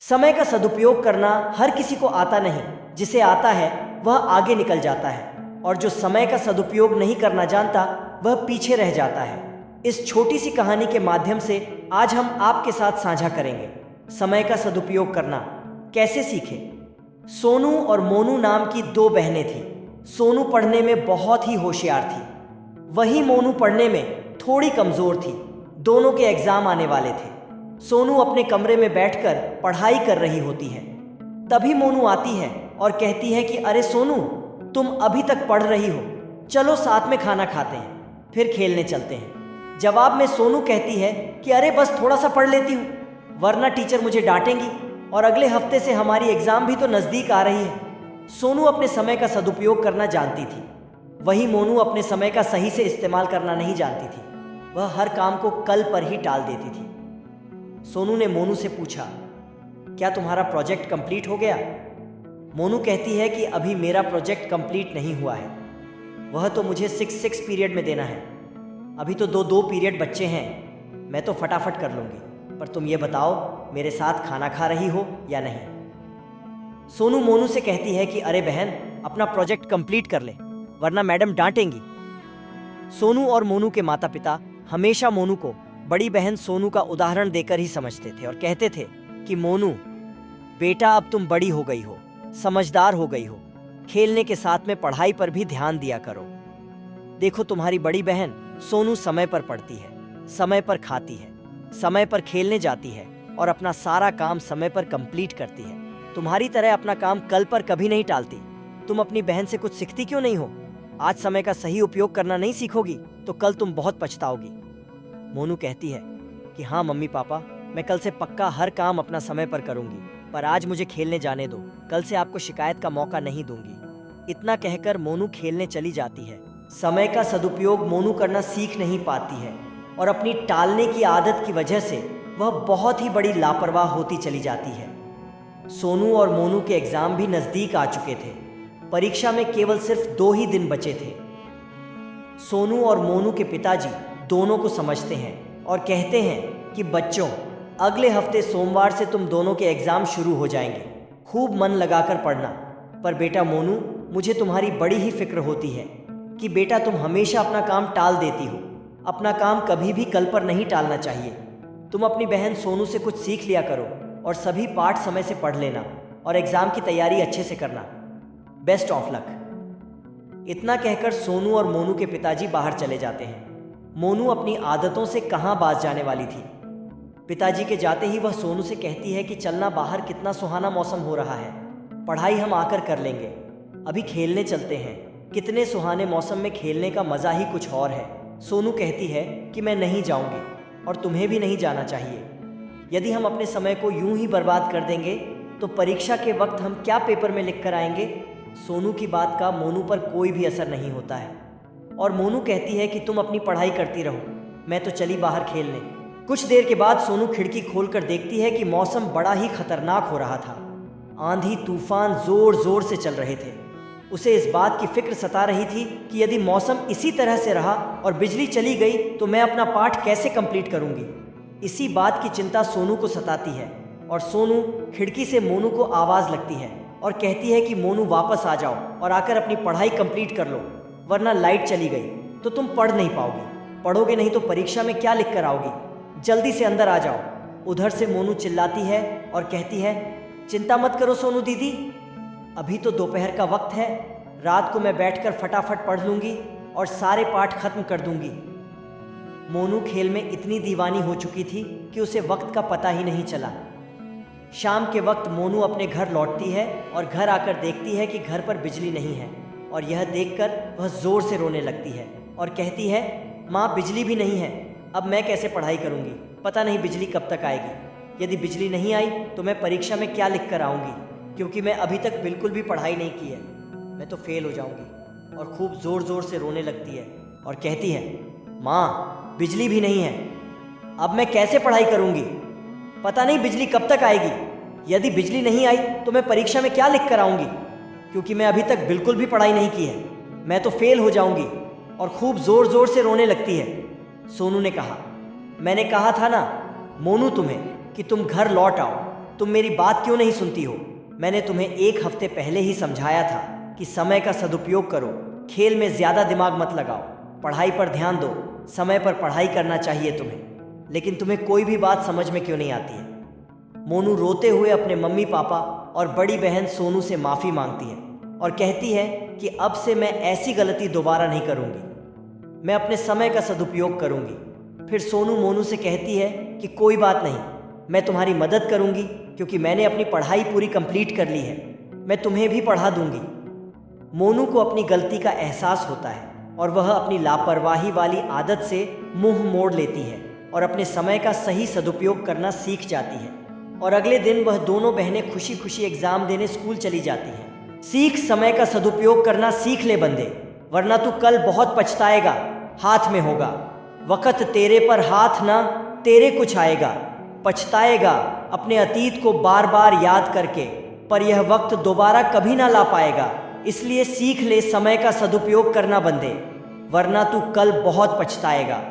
समय का सदुपयोग करना हर किसी को आता नहीं। जिसे आता है वह आगे निकल जाता है और जो समय का सदुपयोग नहीं करना जानता वह पीछे रह जाता है। इस छोटी सी कहानी के माध्यम से आज हम आपके साथ साझा करेंगे समय का सदुपयोग करना कैसे सीखें। सोनू और मोनू नाम की दो बहनें थीं। सोनू पढ़ने में बहुत ही होशियार थी, वहीं मोनू पढ़ने में थोड़ी कमज़ोर थी। दोनों के एग्ज़ाम आने वाले थे। सोनू अपने कमरे में बैठकर पढ़ाई कर रही होती है। तभी मोनू आती है और कहती है कि अरे सोनू, तुम अभी तक पढ़ रही हो, चलो साथ में खाना खाते हैं, फिर खेलने चलते हैं। जवाब में सोनू कहती है कि अरे बस थोड़ा सा पढ़ लेती हूँ, वरना टीचर मुझे डांटेंगी और अगले हफ्ते से हमारी एग्ज़ाम भी तो नज़दीक आ रही है। सोनू अपने समय का सदुपयोग करना जानती थी, वहीं मोनू अपने समय का सही से इस्तेमाल करना नहीं जानती थी। वह हर काम को कल पर ही टाल देती थी। सोनू ने मोनू से पूछा, क्या तुम्हारा प्रोजेक्ट कंप्लीट हो गया? मोनू कहती है कि अभी मेरा प्रोजेक्ट कंप्लीट नहीं हुआ है, वह तो मुझे 6 पीरियड में देना है। अभी तो दो पीरियड बच्चे हैं, मैं तो फटाफट कर लूँगी, पर तुम ये बताओ मेरे साथ खाना खा रही हो या नहीं? सोनू मोनू से कहती है कि अरे बहन, अपना प्रोजेक्ट कंप्लीट कर ले, वरना मैडम डांटेंगी। सोनू और मोनू के माता पिता हमेशा मोनू को बड़ी बहन सोनू का उदाहरण देकर ही समझते थे और कहते थे कि मोनू बेटा, अब तुम बड़ी हो गई हो, समझदार हो गई हो, खेलने के साथ में पढ़ाई पर भी ध्यान दिया करो। देखो तुम्हारी बड़ी बहन सोनू समय पर पढ़ती है, समय पर खाती है, समय पर खेलने जाती है और अपना सारा काम समय पर कंप्लीट करती है। तुम्हारी तरह अपना काम कल पर कभी नहीं टालती। तुम अपनी बहन से कुछ सीखती क्यों नहीं हो? आज समय का सही उपयोग करना नहीं सीखोगी तो कल तुम बहुत पछताओगी। मोनू कहती है कि हाँ मम्मी पापा, मैं कल से पक्का हर काम अपना समय पर करूंगी, पर आज मुझे खेलने जाने दो, कल से आपको शिकायत का मौका नहीं दूंगी। इतना कहकर मोनू खेलने चली जाती है। समय का सदुपयोग मोनू करना सीख नहीं पाती है और अपनी टालने की आदत की वजह से वह बहुत ही बड़ी लापरवाह होती चली जाती है। सोनू और मोनू के एग्जाम भी नज़दीक आ चुके थे। परीक्षा में केवल सिर्फ 2 ही दिन बचे थे। सोनू और मोनू के पिताजी दोनों को समझते हैं और कहते हैं कि बच्चों, अगले हफ्ते सोमवार से तुम दोनों के एग्ज़ाम शुरू हो जाएंगे, खूब मन लगाकर पढ़ना। पर बेटा मोनू, मुझे तुम्हारी बड़ी ही फिक्र होती है कि बेटा तुम हमेशा अपना काम टाल देती हो। अपना काम कभी भी कल पर नहीं टालना चाहिए। तुम अपनी बहन सोनू से कुछ सीख लिया करो और सभी पाठ समय से पढ़ लेना और एग्ज़ाम की तैयारी अच्छे से करना। Best of luck. इतना कहकर सोनू और मोनू के पिताजी बाहर चले जाते हैं। मोनू अपनी आदतों से कहाँ बाज जाने वाली थी। पिताजी के जाते ही वह सोनू से कहती है कि चलना, बाहर कितना सुहाना मौसम हो रहा है, पढ़ाई हम आकर कर लेंगे, अभी खेलने चलते हैं। कितने सुहाने मौसम में खेलने का मज़ा ही कुछ और है। सोनू कहती है कि मैं नहीं जाऊंगी और तुम्हें भी नहीं जाना चाहिए। यदि हम अपने समय को यूं ही बर्बाद कर देंगे तो परीक्षा के वक्त हम क्या पेपर में लिख कर आएंगे? सोनू की बात का मोनू पर कोई भी असर नहीं होता है और मोनू कहती है कि तुम अपनी पढ़ाई करती रहो, मैं तो चली बाहर खेलने। कुछ देर के बाद सोनू खिड़की खोलकर देखती है कि मौसम बड़ा ही खतरनाक हो रहा था। आंधी तूफान जोर जोर से चल रहे थे। उसे इस बात की फिक्र सता रही थी कि यदि मौसम इसी तरह से रहा और बिजली चली गई तो मैं अपना पाठ कैसे कंप्लीट करूंगी। इसी बात की चिंता सोनू को सताती है और सोनू खिड़की से मोनू को आवाज़ लगती है और कहती है कि मोनू वापस आ जाओ और आकर अपनी पढ़ाई कंप्लीट कर लो, वरना लाइट चली गई तो तुम पढ़ नहीं पाओगी। पढ़ोगे नहीं तो परीक्षा में क्या लिख कर आओगी? जल्दी से अंदर आ जाओ। उधर से मोनू चिल्लाती है और कहती है, चिंता मत करो सोनू दीदी, अभी तो दोपहर का वक्त है, रात को मैं बैठकर फटाफट पढ़ लूँगी और सारे पाठ खत्म कर दूँगी। मोनू खेल में इतनी दीवानी हो चुकी थी कि उसे वक्त का पता ही नहीं चला। शाम के वक्त मोनू अपने घर लौटती है और घर आकर देखती है कि घर पर बिजली नहीं है और यह देखकर वह ज़ोर से रोने लगती है और कहती है, माँ बिजली भी नहीं है, अब मैं कैसे पढ़ाई करूँगी? पता नहीं बिजली कब तक आएगी। यदि बिजली नहीं आई तो मैं परीक्षा में क्या लिख कर आऊँगी, क्योंकि मैं अभी तक बिल्कुल भी पढ़ाई नहीं की है, मैं तो फेल हो जाऊँगी। और खूब ज़ोर ज़ोर से रोने लगती है और कहती है, माँ बिजली भी नहीं है, अब मैं कैसे पढ़ाई करूँगी? पता नहीं बिजली कब तक आएगी। यदि बिजली नहीं आई तो मैं परीक्षा में क्या लिख कर आऊँगी, क्योंकि मैं अभी तक बिल्कुल भी पढ़ाई नहीं की है, मैं तो फेल हो जाऊँगी। और खूब ज़ोर ज़ोर से रोने लगती है। सोनू ने कहा, मैंने कहा था ना मोनू तुम्हें कि तुम घर लौट आओ, तुम मेरी बात क्यों नहीं सुनती हो? मैंने तुम्हें 1 हफ्ते पहले ही समझाया था कि समय का सदुपयोग करो, खेल में ज़्यादा दिमाग मत लगाओ, पढ़ाई पर ध्यान दो, समय पर पढ़ाई करना चाहिए तुम्हें। लेकिन तुम्हें कोई भी बात समझ में क्यों नहीं आती है? मोनू रोते हुए अपने मम्मी पापा और बड़ी बहन सोनू से माफ़ी मांगती है और कहती है कि अब से मैं ऐसी गलती दोबारा नहीं करूँगी, मैं अपने समय का सदुपयोग करूँगी। फिर सोनू मोनू से कहती है कि कोई बात नहीं, मैं तुम्हारी मदद करूँगी क्योंकि मैंने अपनी पढ़ाई पूरी कंप्लीट कर ली है, मैं तुम्हें भी पढ़ा दूँगी। मोनू को अपनी गलती का एहसास होता है और वह अपनी लापरवाही वाली आदत से मुंह मोड़ लेती है और अपने समय का सही सदुपयोग करना सीख जाती है। और अगले दिन वह दोनों बहनें खुशी खुशी एग्जाम देने स्कूल चली जाती हैं। सीख समय का सदुपयोग करना सीख ले बंदे, वरना तू कल बहुत पछताएगा। हाथ में होगा वक़्त तेरे पर, हाथ ना तेरे कुछ आएगा। पछताएगा अपने अतीत को बार बार याद करके, पर यह वक्त दोबारा कभी ना ला पाएगा। इसलिए सीख ले समय का सदुपयोग करना बंदे, वरना तू कल बहुत पछताएगा।